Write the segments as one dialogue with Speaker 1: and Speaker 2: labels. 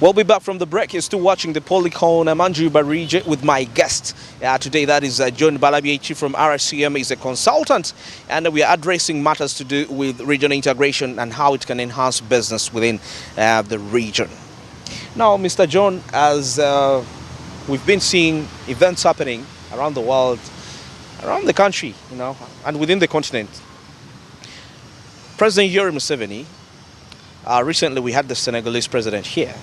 Speaker 1: We'll be back from the break. You're still watching the POLICON. I'm Andrew Barige with my guest today. That is John Balabiechi from RSCM. He's a consultant, and we are addressing matters to do with regional integration and how it can enhance business within the region. Now, Mr. John, as we've been seeing events happening around the world, around the country, and within the continent. President Yoweri Museveni, recently we had the Senegalese president here.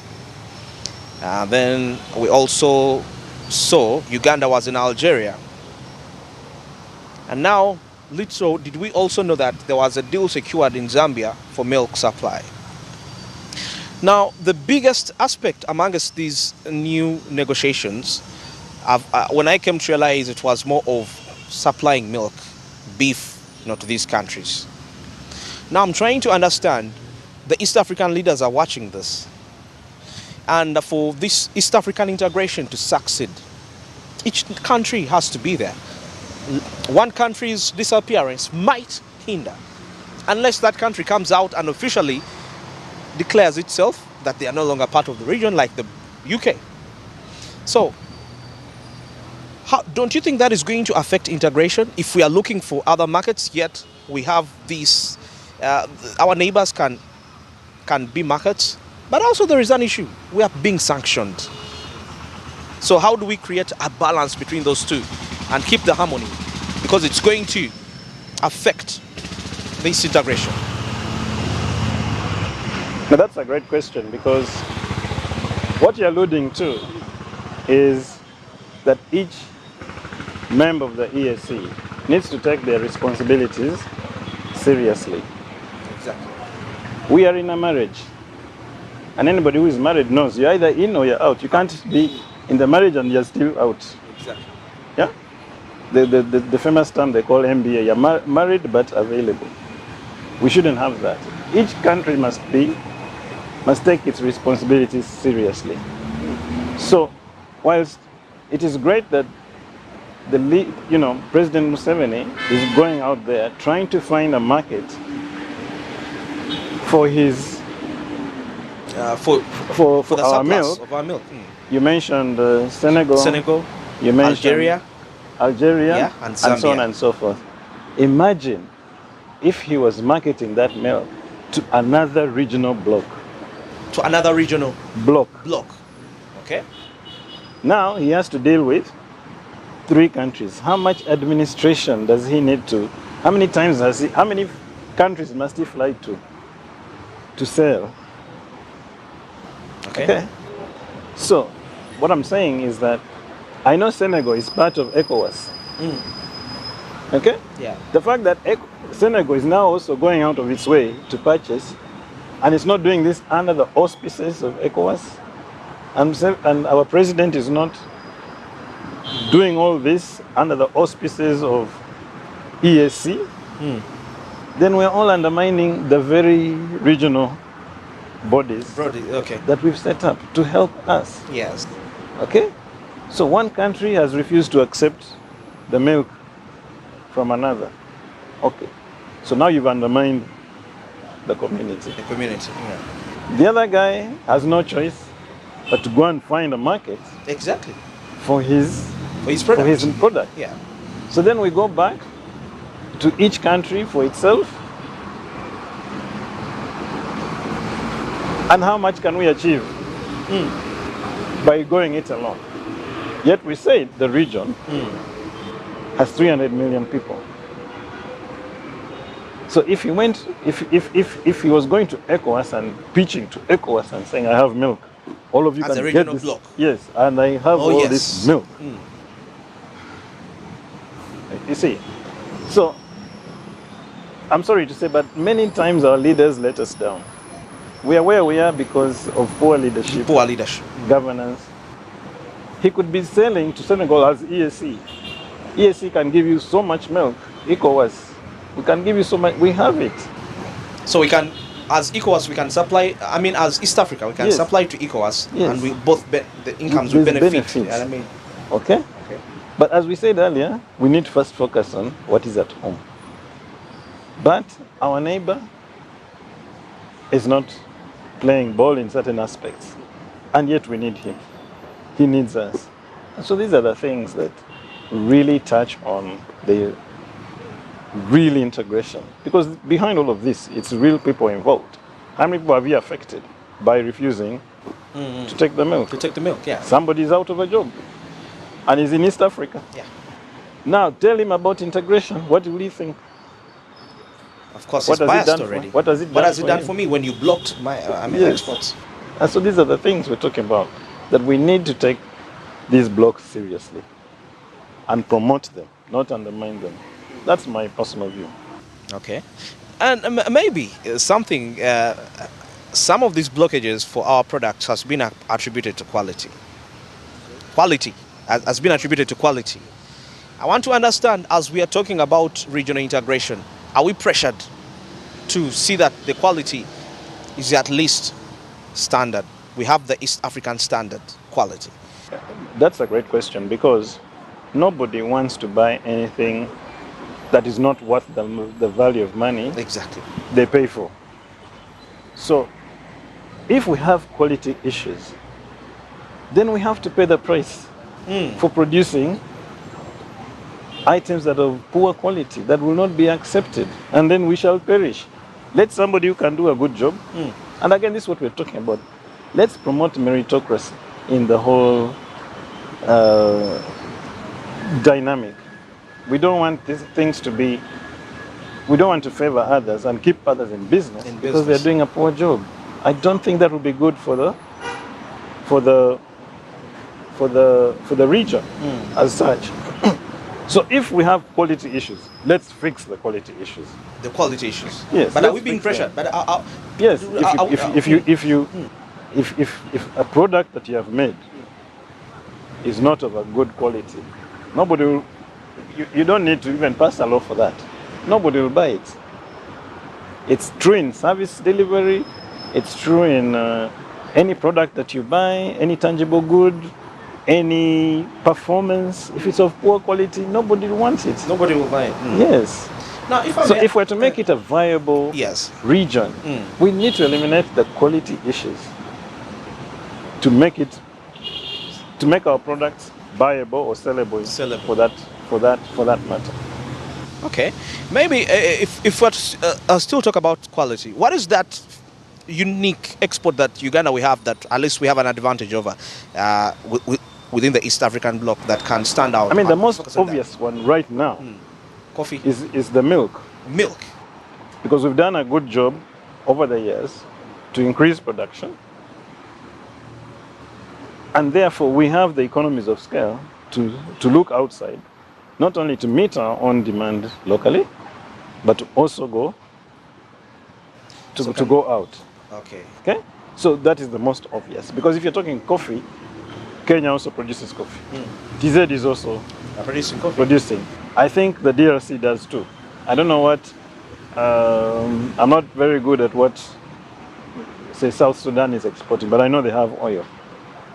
Speaker 1: Then we also saw Uganda was in Algeria. And now, little did we also know that there was a deal secured in Zambia for milk supply. Now, the biggest aspect amongst these new negotiations, when I came to realize it was more of supplying milk, beef, to these countries. Now, I'm trying to understand, the East African leaders are watching this. And for this East African integration to succeed, each country has to be there. One country's disappearance might hinder, unless that country comes out and officially declares itself that they are no longer part of the region, like the UK. So, don't you think that is going to affect integration if we are looking for other markets, yet we have these, our neighbors can be markets? But also there is an issue. We are being sanctioned. So how do we create a balance between those two and keep the harmony? Because it's going to affect this integration.
Speaker 2: Now that's a great question, because what you're alluding to is that each member of the EAC needs to take their responsibilities seriously.
Speaker 1: Exactly.
Speaker 2: We are in a marriage. And anybody who is married knows you're either in or you're out. You can't be in the marriage and you're still out.
Speaker 1: Exactly.
Speaker 2: Yeah? The famous term they call MBA, you're married but available. We shouldn't have that. Each country must take its responsibilities seriously. So, whilst it is great that President Museveni is going out there trying to find a market for his for
Speaker 1: the
Speaker 2: our
Speaker 1: surplus
Speaker 2: milk.
Speaker 1: Of our milk.
Speaker 2: You mentioned Senegal. You mentioned Algeria,
Speaker 1: and
Speaker 2: so on and so forth. Imagine if he was marketing that milk to another regional bloc.
Speaker 1: To another regional
Speaker 2: bloc.
Speaker 1: Okay.
Speaker 2: Now he has to deal with 3 countries. How much administration does he need to? How many countries must he fly to sell? Okay. So, what I'm saying is that I know Senegal is part of ECOWAS. Okay?
Speaker 1: Yeah.
Speaker 2: The fact that Senegal is now also going out of its way to purchase, and it's not doing this under the auspices of ECOWAS, and our president is not doing all this under the auspices of EAC, then we're all undermining the very regional bodies that we've set up to help us.
Speaker 1: Yes.
Speaker 2: Okay? So one country has refused to accept the milk from another. Okay. So now you've undermined the community.
Speaker 1: Yeah.
Speaker 2: The other guy has no choice but to go and find a market.
Speaker 1: Exactly.
Speaker 2: For his product.
Speaker 1: Yeah.
Speaker 2: So then we go back to each country for itself. And how much can we achieve by going it alone? Yet we say the region has 300 million people. So if he was going to ECOWAS and pitching to ECOWAS and saying, I have milk, all of you
Speaker 1: as
Speaker 2: can
Speaker 1: a
Speaker 2: get
Speaker 1: regional
Speaker 2: this.
Speaker 1: bloc.
Speaker 2: Yes, and I have this milk. You see, so I'm sorry to say, but many times our leaders let us down. We are where we are because of poor leadership. Governance. He could be selling to Senegal as EAC. EAC can give you so much milk. ECOWAS, we can give you so much. We have it.
Speaker 1: So we can, as ECOWAS, we can supply. As East Africa, we can supply to ECOWAS, and we both the incomes will benefit. You know what I mean?
Speaker 2: Okay. But as we said earlier, we need to first focus on what is at home. But our neighbor is not playing ball in certain aspects. And yet we need him. He needs us. And so these are the things that really touch on the real integration. Because behind all of this, it's real people involved. How many people have you affected by refusing to take the milk?
Speaker 1: To take the milk, yeah.
Speaker 2: Somebody's out of a job and he's in East Africa.
Speaker 1: Yeah.
Speaker 2: Now tell him about integration. What will he think?
Speaker 1: Of course,
Speaker 2: What
Speaker 1: it's
Speaker 2: has it
Speaker 1: biased
Speaker 2: done
Speaker 1: already.
Speaker 2: What has it done,
Speaker 1: What has it done
Speaker 2: him?
Speaker 1: for me when you blocked my
Speaker 2: Yes.
Speaker 1: exports?
Speaker 2: And so these are the things we're talking about, that we need to take these blocks seriously and promote them, not undermine them. That's my personal view.
Speaker 1: Okay. And maybe something, some of these blockages for our products has been attributed to quality. Quality has been attributed to quality. I want to understand, as we are talking about regional integration, are we pressured to see that the quality is at least standard? We have the East African standard quality.
Speaker 2: That's a great question, because nobody wants to buy anything that is not worth the value of money
Speaker 1: Exactly.
Speaker 2: they pay for. So if we have quality issues, then we have to pay the price for producing items that are of poor quality, that will not be accepted, and then we shall perish. Let somebody who can do a good job, and again, this is what we're talking about. Let's promote meritocracy in the whole dynamic. We don't want these things to be, we don't want to favor others and keep others in business because they're doing a poor job. I don't think that would be good for the region as such. So if we have quality issues, let's fix the quality issues.
Speaker 1: The quality issues.
Speaker 2: Yes.
Speaker 1: But are we being pressured? But
Speaker 2: yes. If a product that you have made is not of a good quality, nobody will. You don't need to even pass a law for that. Nobody will buy it. It's true in service delivery. It's true in any product that you buy, any tangible good, any performance. If it's of poor quality, nobody wants it.
Speaker 1: Nobody will buy it.
Speaker 2: Yes.
Speaker 1: Now,
Speaker 2: if we're to make it a viable region, we need to eliminate the quality issues to make our products viable or sellable. For that matter.
Speaker 1: Okay, maybe if we still talk about quality, what is that unique export that Uganda we have that at least we have an advantage over within the East African bloc that can stand out?
Speaker 2: I mean, the most obvious one right now
Speaker 1: coffee
Speaker 2: is the milk.
Speaker 1: Milk.
Speaker 2: Because we've done a good job over the years to increase production, and therefore we have the economies of scale to look outside, not only to meet our own demand locally, but to also go out.
Speaker 1: Okay.
Speaker 2: Okay? So that is the most obvious. Because if you're talking coffee, Kenya also produces coffee. TZ is also producing. I think the DRC does too. I don't know what, I'm not very good at what, say, South Sudan is exporting, but I know they have oil.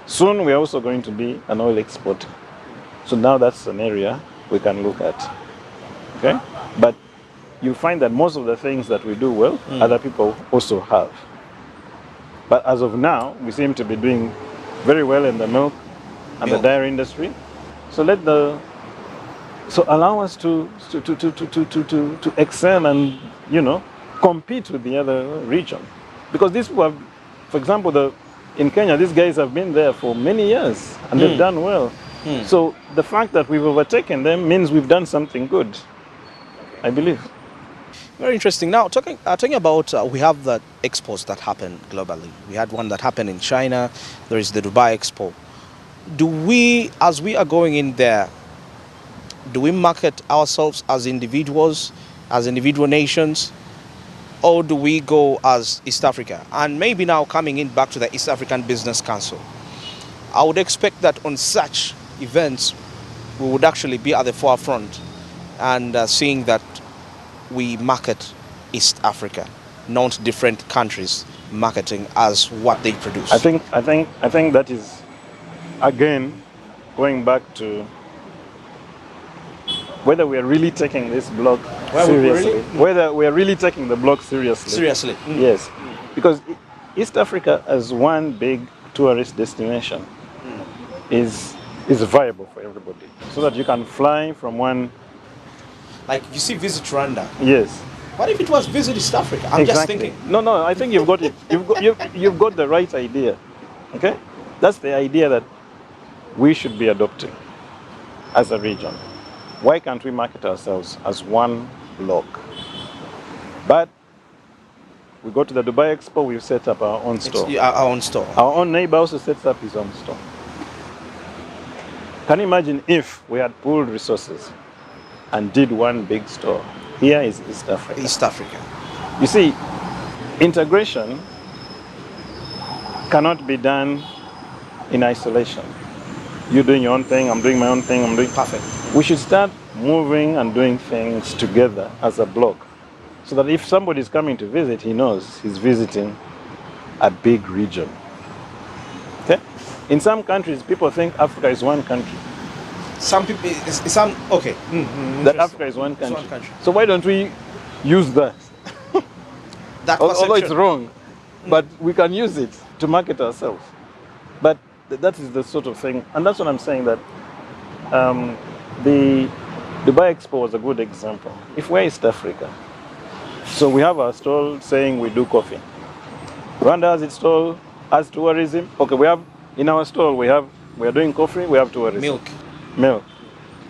Speaker 2: Soon we're also going to be an oil exporter. So now that's an area we can look at. Okay? But you find that most of the things that we do well, other people also have. But as of now, we seem to be doing very well in the milk and the dairy industry. So allow us to excel and, compete with the other region. Because these people have, for example, in Kenya, these guys have been there for many years and they've done well. So the fact that we've overtaken them means we've done something good, I believe.
Speaker 1: Very interesting. Now, talking about, we have the expos that happen globally. We had one that happened in China. There is the Dubai Expo. Do we, as we are going in there, do we market ourselves as individuals, as individual nations, or do we go as East Africa? And maybe now coming in back to the East African Business Council, I would expect that on such events, we would actually be at the forefront and seeing that we market East Africa, not different countries marketing as what they produce.
Speaker 2: I think that is, again, going back to whether we are really taking this block seriously. Whether we are really taking the block seriously.
Speaker 1: Seriously.
Speaker 2: Yes. Because East Africa as one big tourist destination is viable for everybody, so that you can fly from one.
Speaker 1: Like you see, visit Rwanda.
Speaker 2: Yes.
Speaker 1: What if it was visit East Africa? I'm just
Speaker 2: Exactly.
Speaker 1: thinking.
Speaker 2: No, I think you've got it. You've got the right idea. Okay? That's the idea that we should be adopting as a region. Why can't we market ourselves as one block? But we go to the Dubai Expo, we've set up our own store.
Speaker 1: Our own store.
Speaker 2: Our own neighbor also sets up his own store. Can you imagine if we had pooled resources and did one big store? Here is East Africa.
Speaker 1: East Africa.
Speaker 2: You see, integration cannot be done in isolation. You're doing your own thing, I'm doing my own thing, I'm doing...
Speaker 1: Perfect.
Speaker 2: We should start moving and doing things together as a block, so that if somebody is coming to visit, he knows he's visiting a big region. Okay? In some countries, people think Africa is one country.
Speaker 1: Some people, okay.
Speaker 2: That Africa is one country.
Speaker 1: It's one country.
Speaker 2: So why don't we use that?
Speaker 1: That
Speaker 2: Although it's
Speaker 1: perception.
Speaker 2: wrong, but we can use it to market ourselves. But that is the sort of thing, and that's what I'm saying, that the Dubai Expo was a good example. If we're East Africa, so we have our stall saying we do coffee. Rwanda has its stall as tourism. Okay, we have in our stall we are doing coffee, we have tourism. Milk.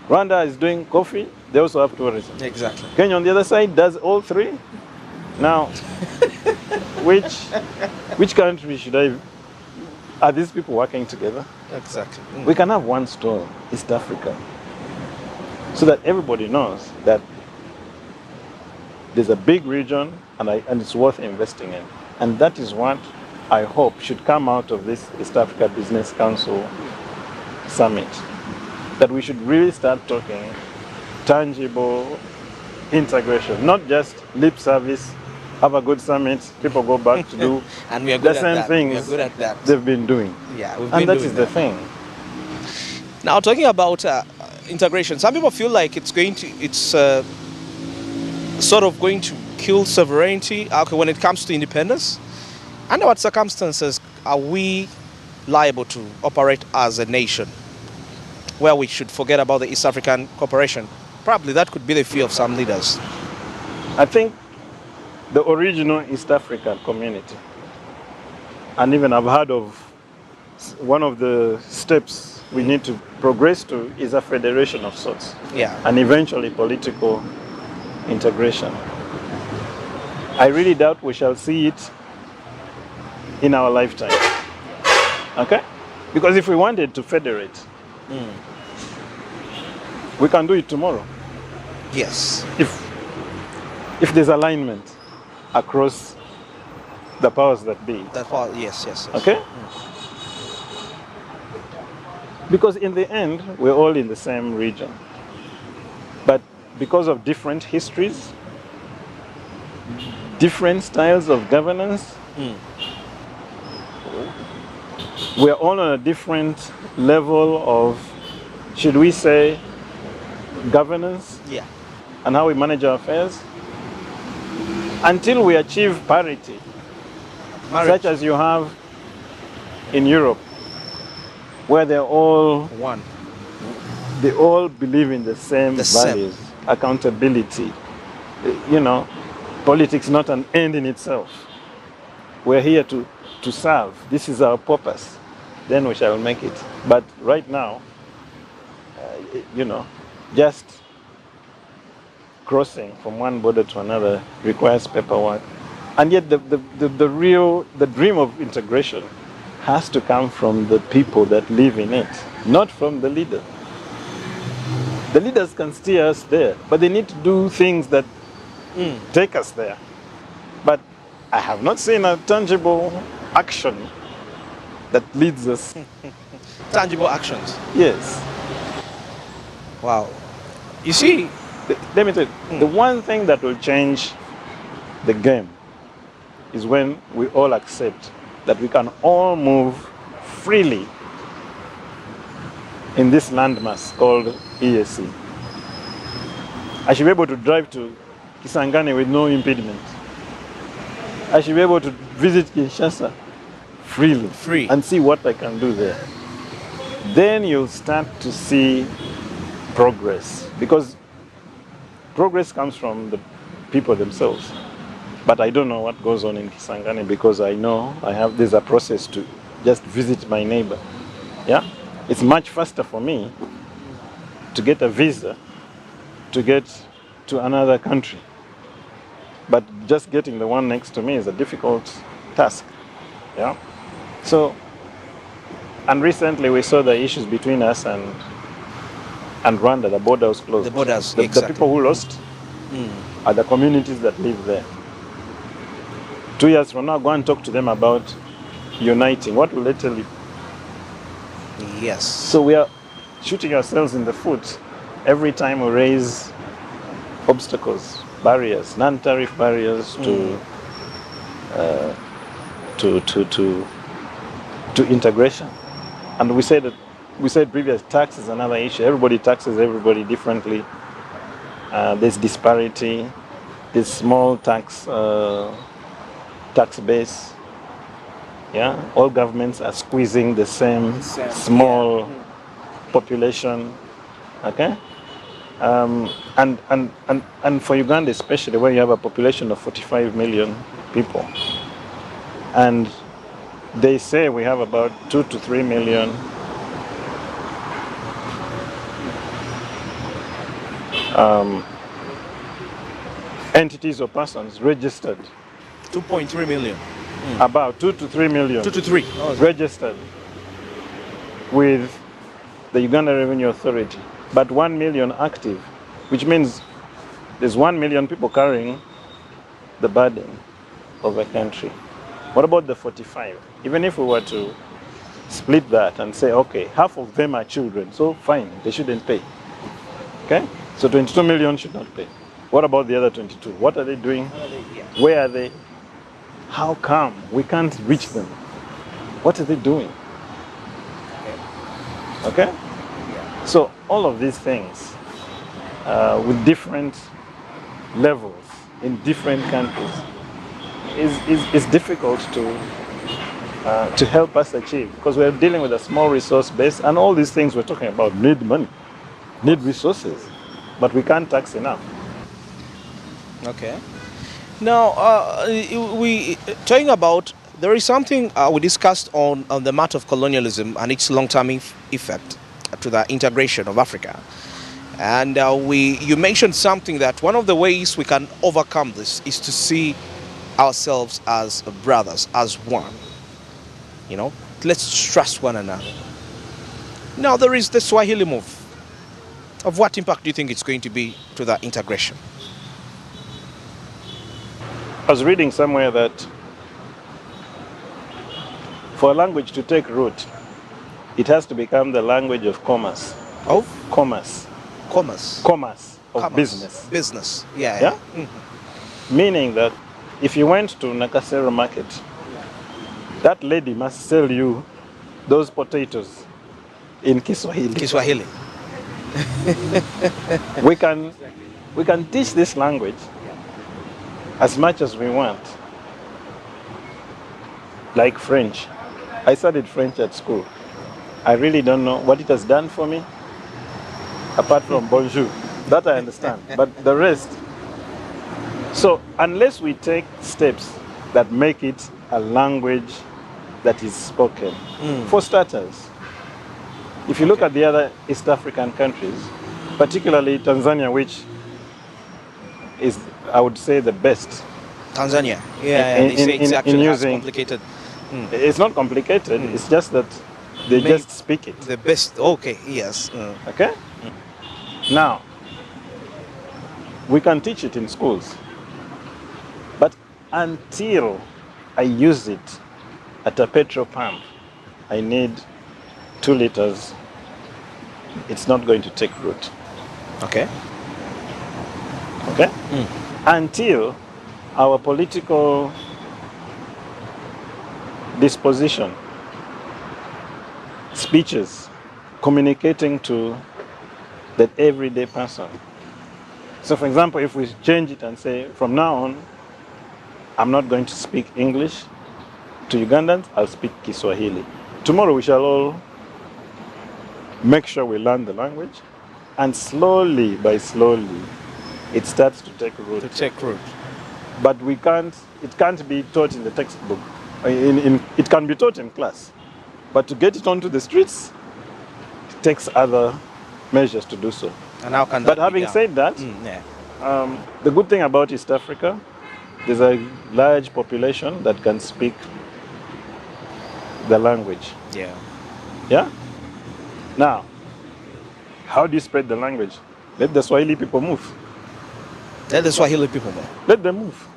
Speaker 2: Rwanda is doing coffee, they also have tourism.
Speaker 1: Exactly.
Speaker 2: Kenya on the other side does all three. Now, which country should I? Are these people working together?
Speaker 1: Exactly.
Speaker 2: We can have one store, East Africa, so that everybody knows that there's a big region and it's worth investing in. And that is what I hope should come out of this East Africa Business Council Summit. That we should really start talking tangible integration, not just lip service, have a good summit, people go back to do
Speaker 1: and we are
Speaker 2: the
Speaker 1: good
Speaker 2: same
Speaker 1: at that.
Speaker 2: things
Speaker 1: We are good at that.
Speaker 2: they've been doing.
Speaker 1: Yeah, we've
Speaker 2: And
Speaker 1: been
Speaker 2: that
Speaker 1: doing
Speaker 2: is the thing.
Speaker 1: Now, talking about integration, some people feel like it's sort of going to kill sovereignty. Okay, when it comes to independence, under what circumstances are we liable to operate as a nation, where we should forget about the East African cooperation? Probably that could be the fear of some leaders.
Speaker 2: I think the original East African community, and even I've heard of one of the steps we need to progress to is a federation of sorts.
Speaker 1: Yeah.
Speaker 2: And eventually political integration. I really doubt we shall see it in our lifetime. Okay? Because if we wanted to federate, we can do it tomorrow.
Speaker 1: Yes.
Speaker 2: If there's alignment across the powers that be.
Speaker 1: Yes.
Speaker 2: Okay? Because in the end, we're all in the same region. But because of different histories, different styles of governance, we're all on a different level of, should we say, governance,
Speaker 1: Yeah.
Speaker 2: and how we manage our affairs. Until we achieve parity, such as you have in Europe, where they all believe in the same values, accountability. You know, politics not an end in itself. We're here to serve. This is our purpose. Then we shall make it. But right now, just crossing from one border to another requires paperwork. And yet the dream of integration has to come from the people that live in it, not from the leader. The leaders can steer us there, but they need to do things that take us there. But I have not seen a tangible action that leads us.
Speaker 1: Tangible actions.
Speaker 2: Yes.
Speaker 1: Wow. You see,
Speaker 2: let me tell you, the one thing that will change the game is when we all accept that we can all move freely in this landmass called EAC. I should be able to drive to Kisangani with no impediment. I should be able to visit Kinshasa freely
Speaker 1: Free.
Speaker 2: and see what I can do there. Then you'll start to see progress, because progress comes from the people themselves. But I don't know what goes on in Kisangani, because I know there's a process to just visit my neighbor. Yeah? It's much faster for me to get a visa to get to another country. But just getting the one next to me is a difficult task. Yeah? So, and recently we saw the issues between us and Rwanda. The border was closed.
Speaker 1: The borders,
Speaker 2: The
Speaker 1: exactly.
Speaker 2: people who lost are the communities that live there. 2 years from now, go and talk to them about uniting. What will they tell you?
Speaker 1: Yes.
Speaker 2: So we are shooting ourselves in the foot every time we raise obstacles, barriers, non-tariff barriers to integration. And we said previous, tax is another issue. Everybody taxes everybody differently. There's disparity. There's small tax base. Yeah, all governments are squeezing the same small population. Okay, and for Uganda especially, where you have a population of 45 million people, and they say we have about 2 to 3 million entities or persons registered.
Speaker 1: 2.3 million.
Speaker 2: About 2 to 3 million
Speaker 1: 2 to 3.
Speaker 2: registered with the Uganda Revenue Authority, but 1 million active, which means there's 1 million people carrying the burden of a country. What about the 45? Even if we were to split that and say, okay, half of them are children, so fine, they shouldn't pay. Okay? So 22 million should not pay. What about the other 22? What are they doing? Where are they? How come we can't reach them? What are they doing? Okay? So all of these things with different levels in different countries is difficult to help us achieve, because we're dealing with a small resource base, and all these things we're talking about need money, need resources, but we can't tax enough.
Speaker 1: Okay. Now, we talking about, there is something we discussed on the matter of colonialism and its long-term effect to the integration of Africa. And you mentioned something, that one of the ways we can overcome this is to see ourselves as brothers, as one. You know, let's trust one another. Now, there is the Swahili move. Of what impact do you think it's going to be to the integration?
Speaker 2: I was reading somewhere that for a language to take root, it has to become the language of commerce.
Speaker 1: Of?
Speaker 2: Commerce.
Speaker 1: Commerce.
Speaker 2: Commerce of
Speaker 1: Commerce.
Speaker 2: business.
Speaker 1: Business. Yeah.
Speaker 2: Yeah? Meaning that if you went to Nakasero market, that lady must sell you those potatoes in Kiswahili.
Speaker 1: Kiswahili.
Speaker 2: We can teach this language as much as we want. Like French. I studied French at school. I really don't know what it has done for me, apart from bonjour. That I understand. But the rest. So unless we take steps that make it a language that is spoken. For starters, if you look at the other East African countries, particularly Tanzania, which is, I would say, the best.
Speaker 1: Tanzania. Yeah, they say it's actually complicated.
Speaker 2: It's not complicated, it's just that they just speak it.
Speaker 1: The best, okay, yes.
Speaker 2: Okay? Now, we can teach it in schools, but until I use it at a petrol pump, I need 2 liters, it's not going to take root.
Speaker 1: Okay.
Speaker 2: Okay? Until our political disposition, speeches, communicating to that everyday person. So for example, if we change it and say, from now on, I'm not going to speak English, to Ugandans, I'll speak Kiswahili. Tomorrow we shall all make sure we learn the language, and slowly by slowly, it starts to take root. But it can't be taught in the textbook. It can be taught in class. But to get it onto the streets, it takes other measures to do so.
Speaker 1: And how can
Speaker 2: But having said that, the good thing about East Africa, there's a large population that can speak the language. Yeah? Now, how do you spread the language? Let the Swahili people move.
Speaker 1: Let the Swahili people move.
Speaker 2: Let them move.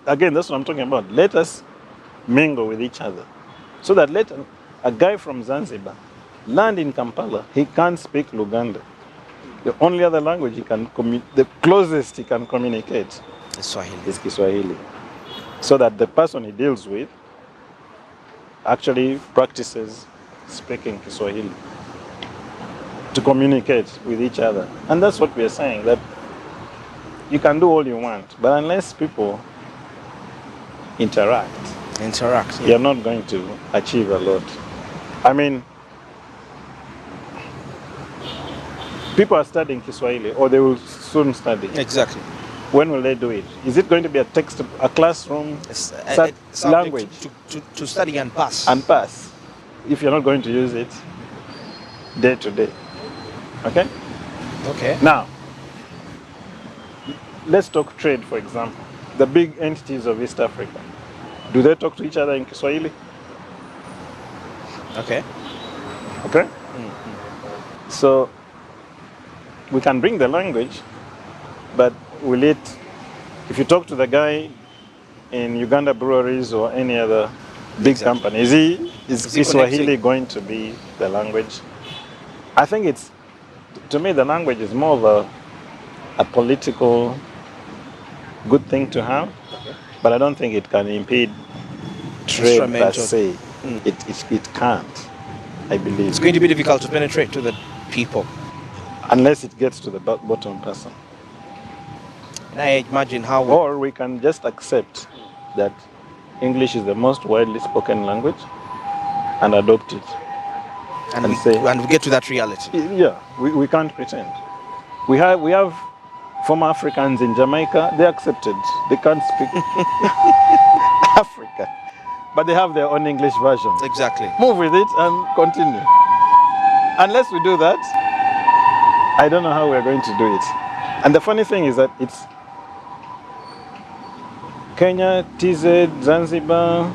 Speaker 2: Again, that's what I'm talking about. Let us mingle with each other. So that a guy from Zanzibar land in Kampala, he can't speak Luganda. The only other language the closest he can communicate is Kiswahili. So that the person he deals with actually practices speaking Kiswahili to communicate with each other. And that's what we are saying, that you can do all you want, but unless people interact, you're not going to achieve a lot. I mean, people are studying Kiswahili, or they will soon study.
Speaker 1: Exactly.
Speaker 2: When will they do it? Is it going to be a classroom language
Speaker 1: to study and pass?
Speaker 2: And pass, if you're not going to use it day to day. Okay?
Speaker 1: Okay.
Speaker 2: Now, let's talk trade, for example. The big entities of East Africa, do they talk to each other in Kiswahili?
Speaker 1: Okay.
Speaker 2: Okay?
Speaker 1: Mm-hmm.
Speaker 2: So, we can bring the language, but if you talk to the guy in Uganda breweries or any other big company, is Kiswahili going to be the language? I think to me, the language is more of a political good thing to have, but I don't think it can impede trade per se. It can't, I believe.
Speaker 1: It's going to be difficult to penetrate to the people.
Speaker 2: Unless it gets to the bottom person.
Speaker 1: And I imagine how...
Speaker 2: Or we can just accept that English is the most widely spoken language and adopt it.
Speaker 1: And we get to that reality.
Speaker 2: Yeah, we can't pretend. We have former Africans in Jamaica, they accepted. They can't speak African, but they have their own English version.
Speaker 1: Exactly.
Speaker 2: Move with it and continue. Unless we do that, I don't know how we're going to do it. And the funny thing is that it's Kenya, TZ, Zanzibar,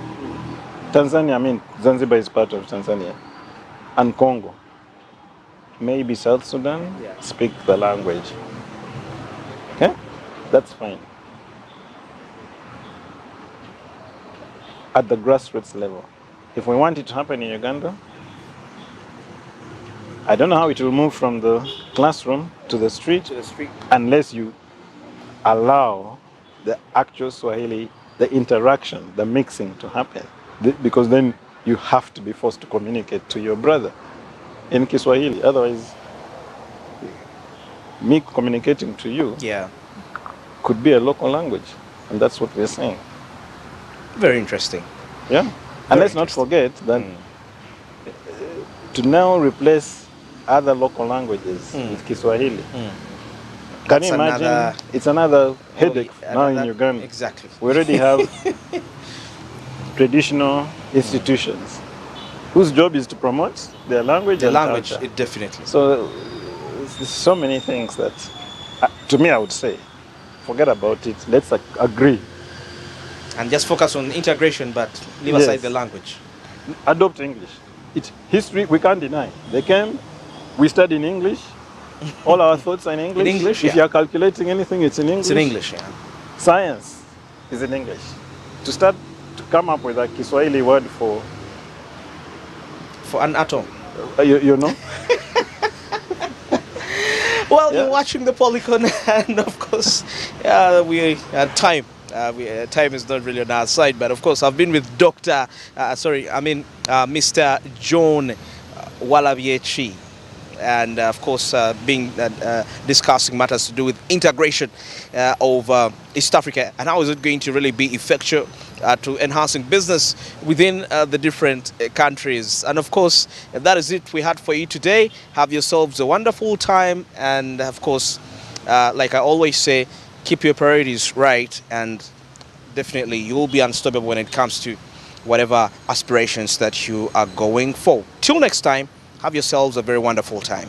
Speaker 2: Tanzania. I mean, Zanzibar is part of Tanzania. And Congo. Maybe South Sudan speak the language. Okay? That's fine. At the grassroots level. If we want it to happen in Uganda, I don't know how it will move from the classroom to the street, unless you allow the actual Swahili, the interaction, the mixing to happen. Because then you have to be forced to communicate to your brother in Kiswahili. Otherwise, me communicating to you could be a local language. And that's what we're saying.
Speaker 1: Very interesting.
Speaker 2: Yeah. And let's not forget that to now replace other local languages with Kiswahili. Can you imagine? It's another headache now in Uganda.
Speaker 1: Exactly.
Speaker 2: We already have traditional institutions whose job is to promote their language and culture.
Speaker 1: Definitely.
Speaker 2: So there's so many things that, to me, I would say, forget about it. Let's agree.
Speaker 1: And just focus on integration, but leave aside the language.
Speaker 2: Adopt English. It's history, we can't deny. They came, we studied in English. All our thoughts are in English.
Speaker 1: In English,
Speaker 2: If you are calculating anything, it's in English.
Speaker 1: It's in English,
Speaker 2: Science is in English. To start to come up with a Kiswahili word for
Speaker 1: an atom.
Speaker 2: You know?
Speaker 1: Well, you're watching the POLICON, and of course, time. Time is not really on our side, but of course, I've been with Mr. John Walabyechi, and of course discussing matters to do with integration of East Africa, and how is it going to really be effective to enhancing business within the different countries. And of course, that is it we had for you today. Have yourselves a wonderful time, and of course, like I always say, keep your priorities right, and definitely you will be unstoppable when it comes to whatever aspirations that you are going for. Till next time, have yourselves a very wonderful time.